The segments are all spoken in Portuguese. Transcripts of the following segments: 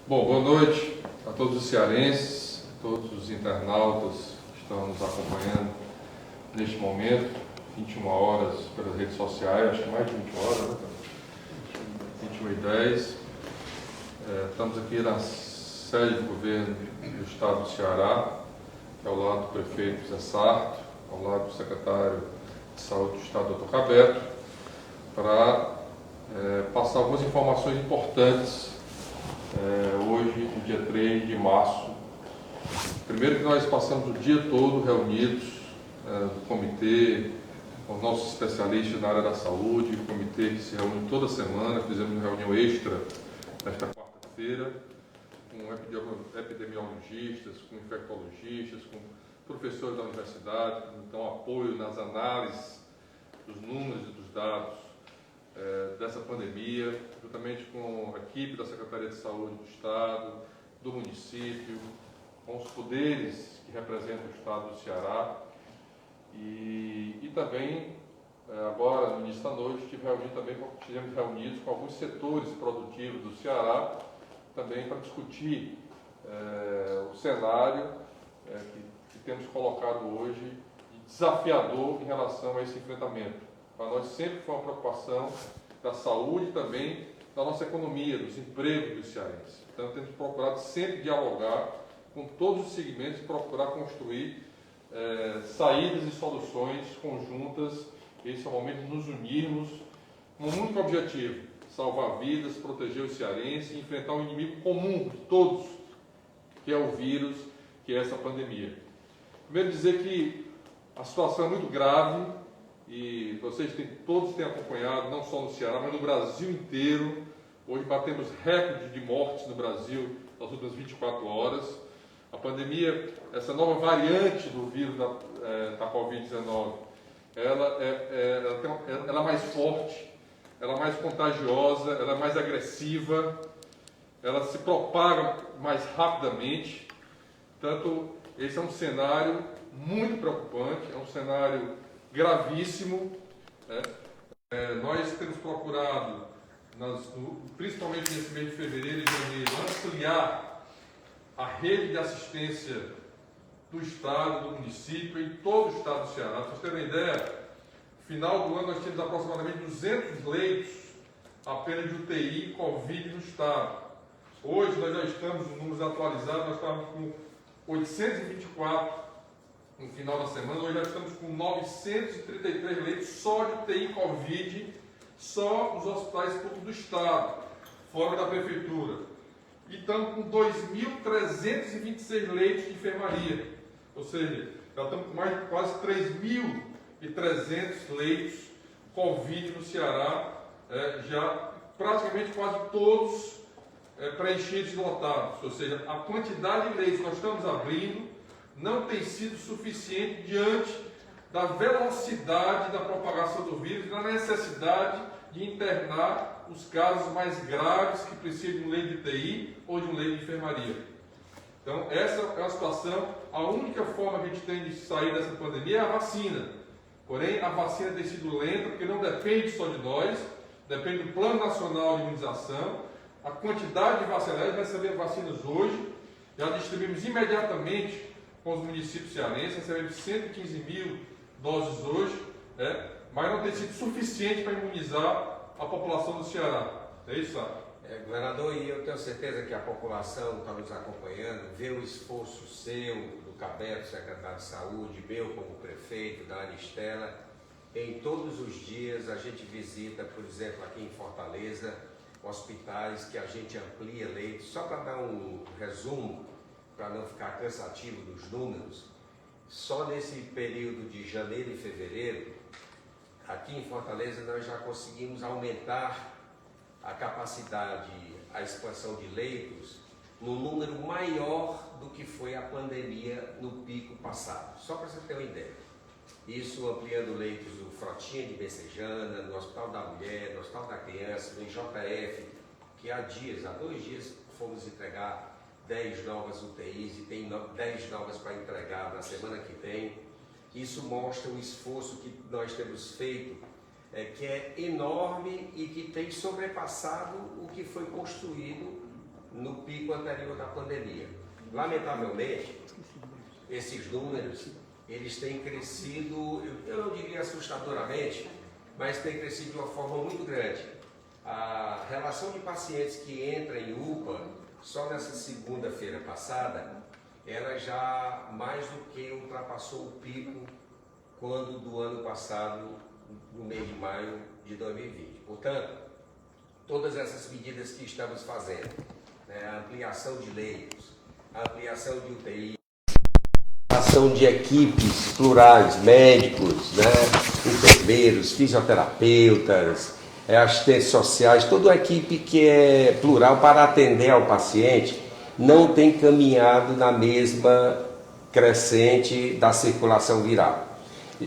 Bom, boa noite a todos os cearenses, a todos os internautas que estão nos acompanhando neste momento, 21 horas pelas redes sociais, acho que mais de 20 horas, né? 21h10. Estamos aqui na sede do governo do Estado do Ceará, que é ao lado do prefeito Zé Sarto, ao lado do secretário de Saúde do Estado, Dr. Cabeto, para passar algumas informações importantes hoje, no dia 3 de março. Primeiro que nós passamos o dia todo reunidos do comitê, com os nossos especialistas na área da saúde, o comitê que se reúne toda semana, fizemos uma reunião extra nesta quarta-feira, com epidemiologistas, com infectologistas, com professores da universidade, que dão apoio nas análises dos números e dos dados dessa pandemia, juntamente com a equipe da Secretaria de Saúde do Estado, do município, com os poderes que representam o Estado do Ceará e também, agora, no início da noite, estivemos reunidos com alguns setores produtivos do Ceará, também para discutir o cenário que temos colocado hoje desafiador em relação a esse enfrentamento. Para nós sempre foi uma preocupação da saúde e também da nossa economia, dos empregos dos cearenses. Então, temos procurado sempre dialogar com todos os segmentos e procurar construir saídas e soluções conjuntas. Esse é o momento de nos unirmos com um único objetivo: salvar vidas, proteger os cearenses e enfrentar um inimigo comum de todos, que é o vírus, que é essa pandemia. Primeiro, dizer que a situação é muito grave e todos têm acompanhado, não só no Ceará, mas no Brasil inteiro. Hoje batemos recorde de mortes no Brasil nas últimas 24 horas. A pandemia, essa nova variante do vírus da Covid-19, ela é mais forte, ela é mais contagiosa, ela é mais agressiva, ela se propaga mais rapidamente. Portanto, esse é um cenário muito preocupante, é um cenário gravíssimo. Nós temos procurado, principalmente nesse mês de fevereiro e janeiro, ampliar a rede de assistência do Estado, do município, em todo o Estado do Ceará. Para vocês terem uma ideia, no final do ano nós tínhamos aproximadamente 200 leitos apenas de UTI Covid no Estado. Hoje nós já estamos, os números atualizados, nós estávamos com 824 no final da semana, hoje já estamos com 933 leitos só de UTI Covid, só nos hospitais públicos do Estado, fora da Prefeitura. E estamos com 2.326 leitos de enfermaria, ou seja, já estamos com mais de quase 3.300 leitos Covid no Ceará, já praticamente quase todos preenchidos e lotados, ou seja, a quantidade de leitos que nós estamos abrindo não tem sido suficiente diante da velocidade da propagação do vírus e da necessidade de internar os casos mais graves que precisam de um leito de UTI ou de um leito de enfermaria. Então, essa é a situação. A única forma que a gente tem de sair dessa pandemia é a vacina. Porém, a vacina tem sido lenta, porque não depende só de nós, depende do Plano Nacional de Imunização. A quantidade de vacinados, recebemos vacinas hoje, já distribuímos imediatamente com os municípios cearenses, recebemos 115 mil doses hoje, mas não tem sido suficiente para imunizar a população do Ceará. É isso, Sá? Governador, e eu tenho certeza que a população está nos acompanhando, vê o esforço seu, do Cabeto, secretário de Saúde, meu como prefeito, da Aristela. Em todos os dias a gente visita, por exemplo, aqui em Fortaleza, hospitais que a gente amplia leitos. Só para dar um resumo, para não ficar cansativo dos números, só nesse período de janeiro e fevereiro, aqui em Fortaleza nós já conseguimos aumentar a capacidade, a expansão de leitos num número maior do que foi a pandemia no pico passado. Só para você ter uma ideia. Isso ampliando leitos do Frotinha de Messejana, no Hospital da Mulher, no Hospital da Criança, no IJF, que há 2 dias fomos entregar 10 novas UTIs e tem 10 novas para entregar na semana que vem. Isso mostra o esforço que nós temos feito, que é enorme e que tem sobrepassado o que foi construído no pico anterior da pandemia. Lamentavelmente, esses números, eles têm crescido, eu não diria assustadoramente, mas têm crescido de uma forma muito grande. A relação de pacientes que entram em UPA, só nessa segunda-feira passada, ela já mais do que ultrapassou o pico quando do ano passado, no mês de maio de 2020. Portanto, todas essas medidas que estamos fazendo, né, a ampliação de leitos, a ampliação de UTI, a ação de equipes plurais, médicos, né, enfermeiros, fisioterapeutas, assistentes sociais, toda a equipe que é plural para atender ao paciente, não tem caminhado na mesma crescente da circulação viral.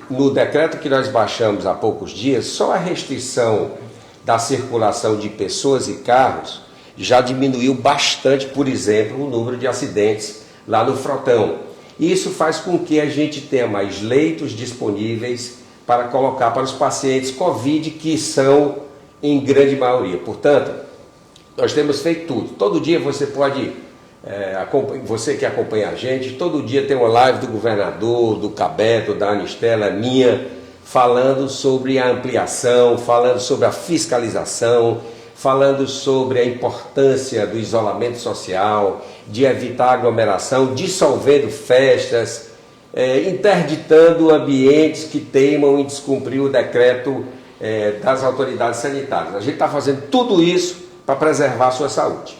No decreto que nós baixamos há poucos dias, só a restrição da circulação de pessoas e carros já diminuiu bastante, por exemplo, o número de acidentes lá no Frotão. Isso faz com que a gente tenha mais leitos disponíveis para colocar para os pacientes Covid, que são em grande maioria. Portanto, nós temos feito tudo. Todo dia você pode... você que acompanha a gente, todo dia tem uma live do governador, do Cabeto, da Anistela, minha, falando sobre a ampliação, falando sobre a fiscalização, falando sobre a importância do isolamento social, de evitar aglomeração, dissolvendo festas, interditando ambientes que teimam em descumprir o decreto das autoridades sanitárias. A gente está fazendo tudo isso para preservar a sua saúde.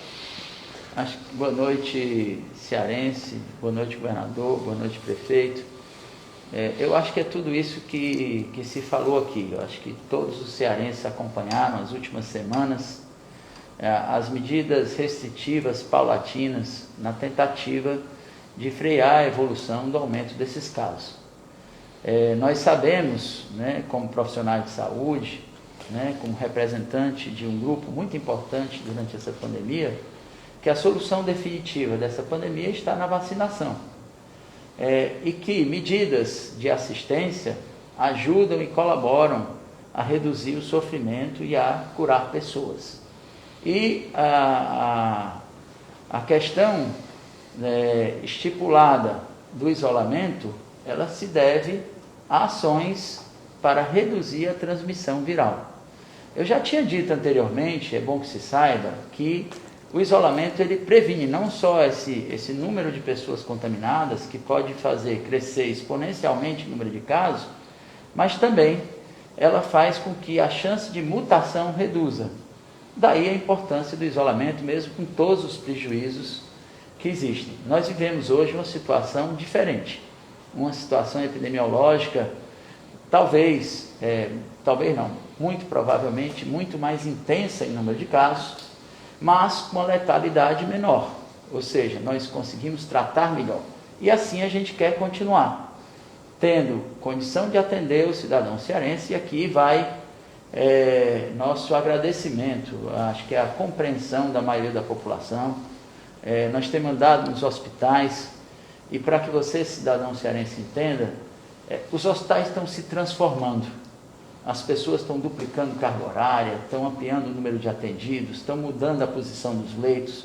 Boa noite, cearense, boa noite, governador, boa noite, prefeito. Eu acho que é tudo isso que se falou aqui. Eu acho que todos os cearenses acompanharam as últimas semanas as medidas restritivas paulatinas na tentativa de frear a evolução do aumento desses casos. Nós sabemos, né, como profissionais de saúde, né, como representante de um grupo muito importante durante essa pandemia, que a solução definitiva dessa pandemia está na vacinação. E que medidas de assistência ajudam e colaboram a reduzir o sofrimento e a curar pessoas. E a questão estipulada do isolamento, ela se deve a ações para reduzir a transmissão viral. Eu já tinha dito anteriormente, é bom que se saiba, que o isolamento ele previne não só esse número de pessoas contaminadas, que pode fazer crescer exponencialmente o número de casos, mas também ela faz com que a chance de mutação reduza. Daí a importância do isolamento, mesmo com todos os prejuízos que existem. Nós vivemos hoje uma situação diferente, uma situação epidemiológica, talvez não, muito provavelmente, muito mais intensa em número de casos, mas com uma letalidade menor, ou seja, nós conseguimos tratar melhor. E assim a gente quer continuar, tendo condição de atender o cidadão cearense, e aqui vai nosso agradecimento, acho que é a compreensão da maioria da população. Nós temos andado nos hospitais, e para que você, cidadão cearense, entenda, os hospitais estão se transformando. As pessoas estão duplicando carga horária, estão ampliando o número de atendidos, estão mudando a posição dos leitos.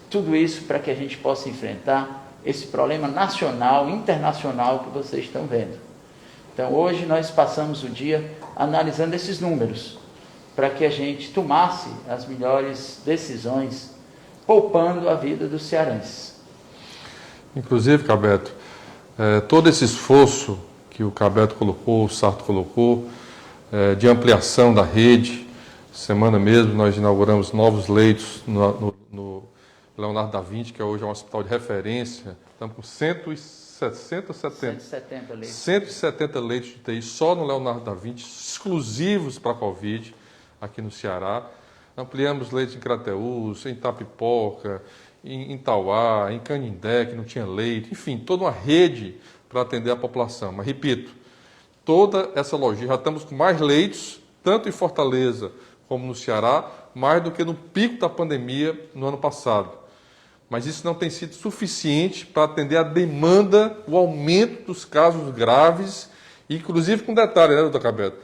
Tudo isso para que a gente possa enfrentar esse problema nacional, internacional que vocês estão vendo. Então, hoje nós passamos o dia analisando esses números, para que a gente tomasse as melhores decisões, poupando a vida dos cearenses. Inclusive, Cabeto, todo esse esforço que o Cabeto colocou, o Sarto colocou, de ampliação da rede. Semana mesmo nós inauguramos novos leitos no Leonardo da Vinci, que hoje é um hospital de referência. Estamos com 170 leitos de UTI só no Leonardo da Vinci, exclusivos para a Covid, aqui no Ceará. Ampliamos leitos em Crateús, em Itapipoca, em Itauá, em Canindé, que não tinha leito. Enfim, toda uma rede para atender a população. Mas, repito, toda essa logística, já estamos com mais leitos, tanto em Fortaleza como no Ceará, mais do que no pico da pandemia no ano passado. Mas isso não tem sido suficiente para atender a demanda, o aumento dos casos graves, inclusive com detalhe, né, doutor Cabeto?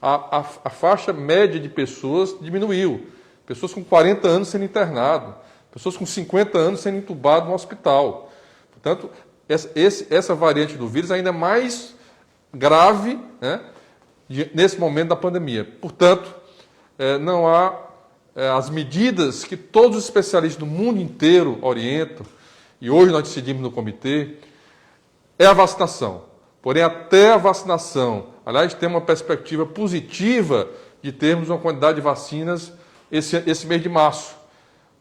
A faixa média de pessoas diminuiu. Pessoas com 40 anos sendo internadas, Pessoas com 50 anos sendo entubadas no hospital. Portanto, essa variante do vírus ainda é mais grave, né, nesse momento da pandemia. Portanto, não há as medidas que todos os especialistas do mundo inteiro orientam, e hoje nós decidimos no comitê, é a vacinação. Porém, até a vacinação, aliás, tem uma perspectiva positiva de termos uma quantidade de vacinas esse mês de março.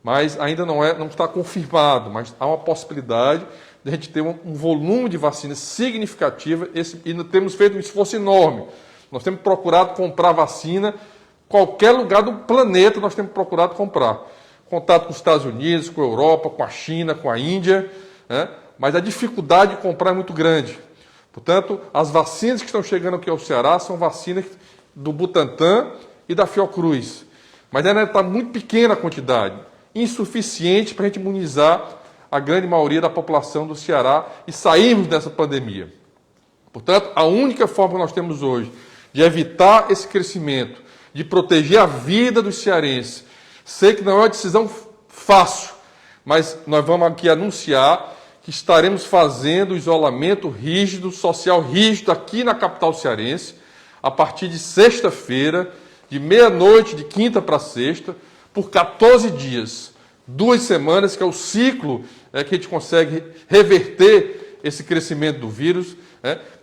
Mas ainda não está confirmado, mas há uma possibilidade de a gente ter um volume de vacinas significativo, e temos feito um esforço enorme. Nós temos procurado comprar vacina, qualquer lugar do planeta nós temos procurado comprar. Contato com os Estados Unidos, com a Europa, com a China, com a Índia, né? Mas a dificuldade de comprar é muito grande. Portanto, as vacinas que estão chegando aqui ao Ceará são vacinas do Butantan e da Fiocruz. Mas ainda está muito pequena a quantidade, insuficiente para a gente imunizar a grande maioria da população do Ceará e sairmos dessa pandemia. Portanto, a única forma que nós temos hoje de evitar esse crescimento, de proteger a vida dos cearenses, sei que não é uma decisão fácil, mas nós vamos aqui anunciar que estaremos fazendo isolamento rígido, social rígido, aqui na capital cearense, a partir de sexta-feira, de meia-noite, de quinta para sexta, por 14 dias, 2 semanas, que é o ciclo que a gente consegue reverter esse crescimento do vírus.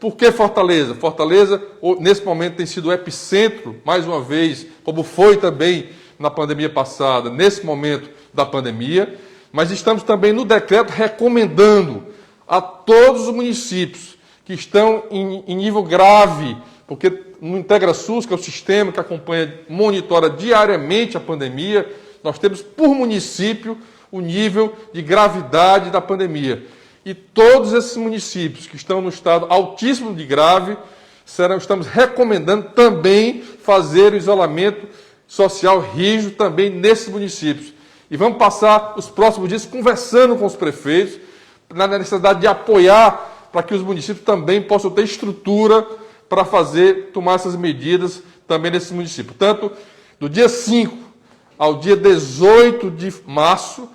Por que Fortaleza? Fortaleza, nesse momento, tem sido o epicentro, mais uma vez, como foi também na pandemia passada, nesse momento da pandemia, mas estamos também no decreto recomendando a todos os municípios que estão em nível grave, porque no IntegraSUS, que é o sistema que acompanha, monitora diariamente a pandemia, nós temos por município o nível de gravidade da pandemia. E todos esses municípios que estão no estado altíssimo de grave, estamos recomendando também fazer o isolamento social rígido também nesses municípios. E vamos passar os próximos dias conversando com os prefeitos, na necessidade de apoiar para que os municípios também possam ter estrutura para tomar essas medidas também nesses municípios. Portanto, do dia 5 ao dia 18 de março,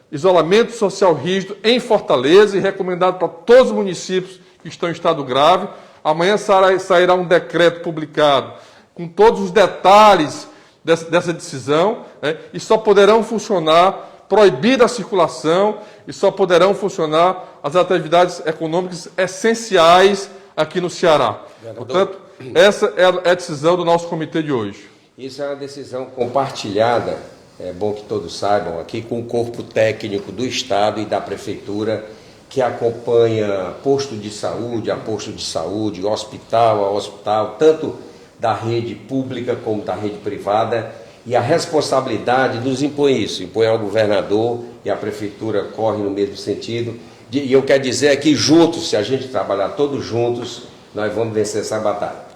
isolamento social rígido em Fortaleza e recomendado para todos os municípios que estão em estado grave. Amanhã sairá um decreto publicado com todos os detalhes dessa decisão, e só poderão funcionar, proibida a circulação, e só poderão funcionar as atividades econômicas essenciais aqui no Ceará. Portanto, essa é a decisão do nosso comitê de hoje. Isso é uma decisão compartilhada, é bom que todos saibam aqui, com o corpo técnico do Estado e da Prefeitura, que acompanha posto de saúde a posto de saúde, hospital a hospital, tanto da rede pública como da rede privada, e a responsabilidade nos impõe isso, impõe ao governador, e a Prefeitura corre no mesmo sentido. E eu quero dizer que juntos, se a gente trabalhar todos juntos, nós vamos vencer essa batalha.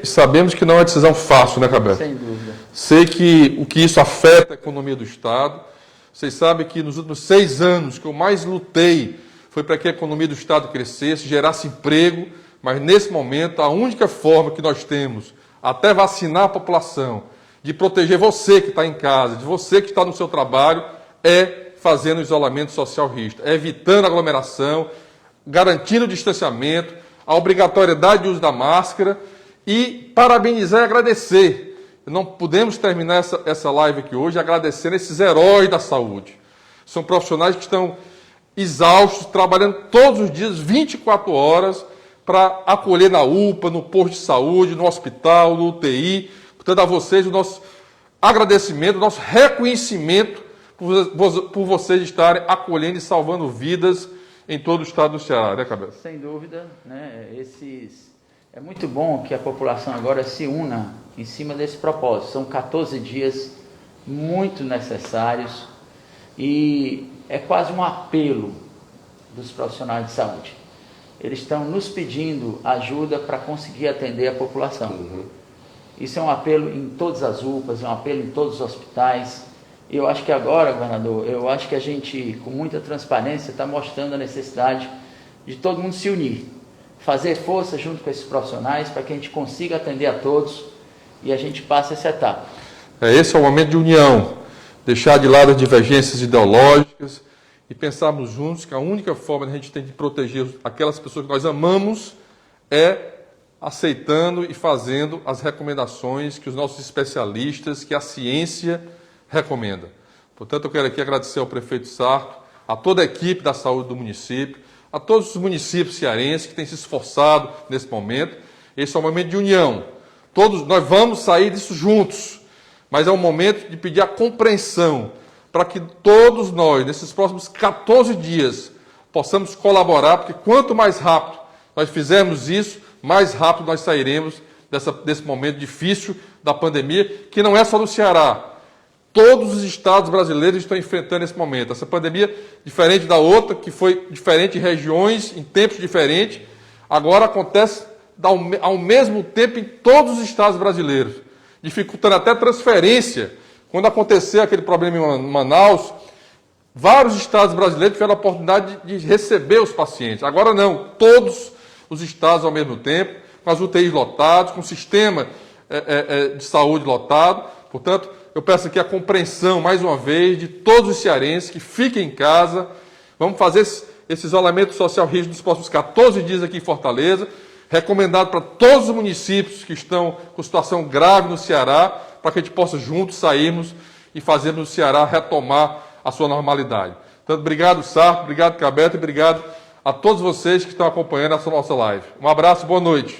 Sabemos que não é uma decisão fácil, né, Cabelo? Sem dúvida. Sei que o que isso afeta a economia do Estado. Vocês sabem que nos últimos 6 anos que eu mais lutei foi para que a economia do Estado crescesse, gerasse emprego, mas nesse momento a única forma que nós temos, até vacinar a população, de proteger você que está em casa, de você que está no seu trabalho, é fazendo isolamento social rígido, evitando aglomeração, garantindo o distanciamento, a obrigatoriedade de uso da máscara e parabenizar e agradecer. Não podemos terminar essa live aqui hoje agradecendo esses heróis da saúde. São profissionais que estão exaustos, trabalhando todos os dias, 24 horas, para acolher na UPA, no posto de saúde, no hospital, no UTI. Portanto, a vocês o nosso agradecimento, o nosso reconhecimento por vocês estarem acolhendo e salvando vidas em todo o estado do Ceará, né, Cabeça? Sem dúvida, né? É muito bom que a população agora se una em cima desse propósito. São 14 dias muito necessários e é quase um apelo dos profissionais de saúde. Eles estão nos pedindo ajuda para conseguir atender a população. Uhum. Isso é um apelo em todas as UPAs, é um apelo em todos os hospitais. E eu acho que agora, governador, a gente, com muita transparência, está mostrando a necessidade de todo mundo se unir, fazer força junto com esses profissionais para que a gente consiga atender a todos e a gente passe essa etapa. Esse é o momento de união. deixar de lado as divergências ideológicas e pensarmos juntos que a única forma de a gente tem de proteger aquelas pessoas que nós amamos é aceitando e fazendo as recomendações que os nossos especialistas, que a ciência recomenda. Portanto, eu quero aqui agradecer ao prefeito Sarto, a toda a equipe da saúde do município, a todos os municípios cearenses que têm se esforçado nesse momento. Esse é um momento de união. Todos nós vamos sair disso juntos, mas é um momento de pedir a compreensão para que todos nós, nesses próximos 14 dias, possamos colaborar, porque quanto mais rápido nós fizermos isso, mais rápido nós sairemos desse momento difícil da pandemia, que não é só no Ceará. Todos os estados brasileiros estão enfrentando esse momento. Essa pandemia, diferente da outra, que foi diferente em regiões, em tempos diferentes, agora acontece ao mesmo tempo em todos os estados brasileiros, dificultando até transferência. Quando aconteceu aquele problema em Manaus, vários estados brasileiros tiveram a oportunidade de receber os pacientes. Agora não, todos os estados ao mesmo tempo, com as UTIs lotadas, com o sistema de saúde lotado. Portanto, eu peço aqui a compreensão, mais uma vez, de todos os cearenses que fiquem em casa. Vamos fazer esse isolamento social rígido nos próximos 14 dias aqui em Fortaleza, recomendado para todos os municípios que estão com situação grave no Ceará, para que a gente possa juntos sairmos e fazermos o Ceará retomar a sua normalidade. Portanto, obrigado, Sarto, obrigado, Cabeto, e obrigado a todos vocês que estão acompanhando essa nossa live. Um abraço, boa noite.